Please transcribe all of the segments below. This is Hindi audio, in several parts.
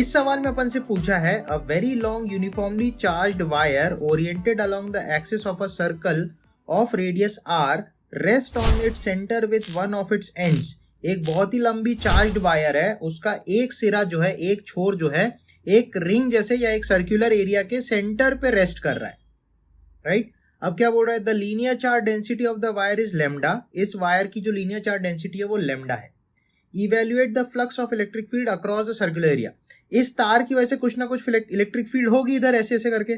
इस सवाल में अपन से पूछा है a very long uniformly charged wire oriented along the axis of a circle of radius r rest on its centre with one of its ends. एक बहुत ही लंबी चार्ज्ड वायर है, उसका एक सिरा जो है, एक छोर जो है, एक रिंग जैसे या एक सर्कुलर एरिया के सेंटर पे रेस्ट कर रहा है, राइट। अब क्या बोल रहा है, the linear charge density of the wire is lambda. इस वायर की जो लीनियर चार्ज डेंसिटी है वो लेमडा है। Evaluate the flux of electric field across the circular area. इस तार की वजह से कुछ ना कुछ इलेक्ट्रिक फील्ड होगी इधर ऐसे ऐसे करके।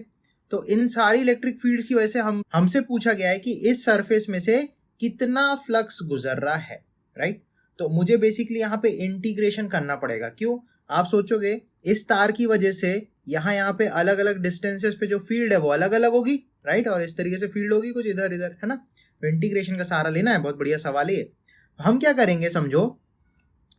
तो इन सारी इलेक्ट्रिक फील्ड की वजह से हमसे पूछा गया है कि इस सरफेस में से कितना फ्लक्स गुजर रहा है, राइट। तो मुझे बेसिकली यहाँ पे इंटीग्रेशन करना पड़ेगा। क्यों? आप सोचोगे इस तार की वजह से यहाँ पे अलग अलग डिस्टेंसेस पे जो फील्ड है वो अलग अलग होगी, राइट। और इस तरीके से फील्ड होगी कुछ इधर इधर, है ना। तो इंटीग्रेशन का सहारा लेना है। बहुत बढ़िया सवाल है। हम क्या करेंगे, समझो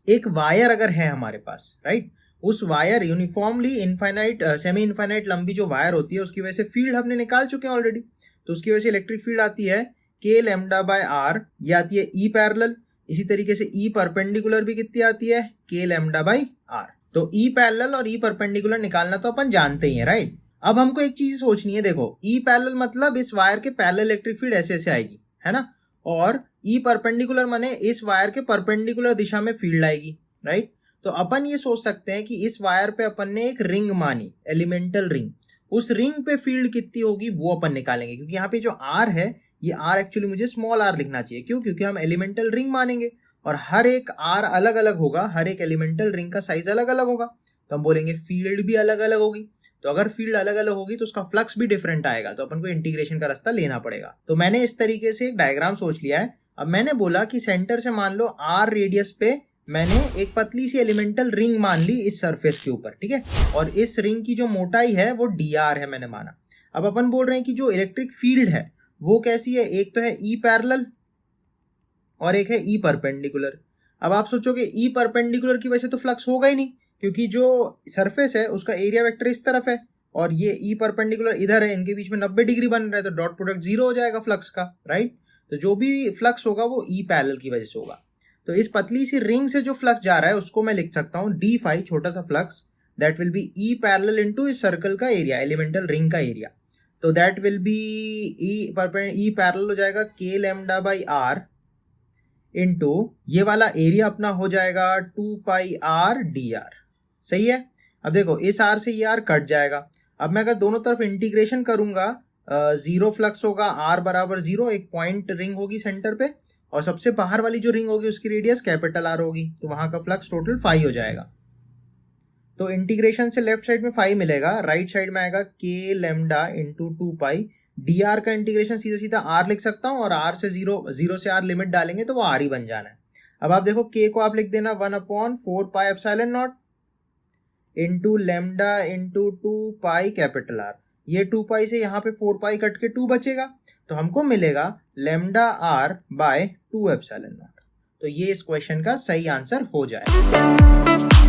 एक वायर अगर है हमारे पास, राइट, उस wire uniformly infinite semi infinite लंबी जो वायर होती है उसकी वजह से फील्ड हमने निकाल चुके हैं ऑलरेडी। तो उसकी वजह से इलेक्ट्रिक फील्ड आती है k लैम्डा बाय r, ये आती है E पैरेलल। इसी तरीके से E परपेंडिकुलर भी कितनी आती है, k लैम्डा बाय r। तो E पैरेलल और E परपेंडिकुलर निकालना तो अपन जानते ही है, राइट। अब हमको एक चीज सोचनी है, देखो E पैरेलल मतलब इस वायर के पैरेलल इलेक्ट्रिक फील्ड ऐसे ऐसे आएगी, है ना। और E परपेंडिकुलर माने इस वायर के परपेंडिकुलर दिशा में फील्ड आएगी, राइट। तो अपन ये सोच सकते हैं कि इस वायर पे अपन ने एक रिंग मानी, एलिमेंटल रिंग। उस रिंग पे फील्ड कितनी होगी वो अपन निकालेंगे, क्योंकि यहाँ पे जो R है ये R एक्चुअली मुझे स्मॉल r लिखना चाहिए। क्यों? क्योंकि हम एलिमेंटल रिंग मानेंगे और हर एक R अलग अलग होगा, हर एक एलिमेंटल रिंग का साइज अलग अलग होगा। तो हम बोलेंगे फील्ड भी अलग अलग होगी। तो अगर फील्ड अलग अलग होगी तो उसका फ्लक्स भी डिफरेंट आएगा। तो अपन को इंटीग्रेशन का रास्ता लेना पड़ेगा। तो मैंने इस तरीके से एक डायग्राम सोच लिया है। अब मैंने बोला कि सेंटर से मान लो r रेडियस पे मैंने एक पतली सी एलिमेंटल रिंग मान ली इस सरफेस के ऊपर, ठीक है। और इस रिंग की जो मोटाई है वो dr है, मैंने माना। अब अपन बोल रहे हैं कि जो इलेक्ट्रिक फील्ड है वो कैसी है, एक तो है E पैरेलल और एक है E परपेंडिकुलर। अब आप सोचोगे E परपेंडिकुलर की वजह से तो फ्लक्स होगा ही नहीं, क्योंकि जो सरफेस है उसका एरिया वेक्टर इस तरफ है और ये E परपेंडिकुलर इधर है, इनके बीच में 90 डिग्री बन रहा है, तो डॉट प्रोडक्ट 0 हो जाएगा फ्लक्स का, राइट। तो जो भी फ्लक्स होगा वो E पैरेलल की वजह से होगा। तो इस पतली सी रिंग से जो फ्लक्स जा रहा है उसको मैं लिख सकता हूँ d फाई, छोटा सा flux, that will be E parallel into इस सर्कल का एरिया, एलिमेंटल रिंग का एरिया। तो that will be E parallel हो जाएगा k lambda by r into ये वाला एरिया अपना हो जाएगा 2 पाई r dr। सही है। अब देखो इस r से ये r कट जाएगा। अब मैं अगर दोनों तरफ इंटीग्रेशन करूंगा, जीरो फ्लक्स होगा, r बराबर 0, एक पॉइंट रिंग होगी सेंटर पे और सबसे बाहर वाली जो रिंग होगी उसकी रेडियस कैपिटल R होगी, तो वहां का फ्लक्स टोटल 5 हो जाएगा। तो इंटीग्रेशन से लेफ्ट साइड में 5 मिलेगा, राइट साइड में आएगा k लैम्डा इंटू 2 पाई dr का इंटीग्रेशन सीधा सीधा r लिख सकता हूँ और r से 0 से r लिमिट डालेंगे तो वो r ही बन जाना है। अब आप देखो k को आप लिख देना 1/4 pi epsilon not into lambda into 2 pi capital R। ये 2 पाई से यहाँ पे 4 पाई कट के 2 बचेगा, तो हमको मिलेगा lambda r by 2 epsilon naught. तो ये इस क्वेश्चन का सही आंसर हो जाएगा।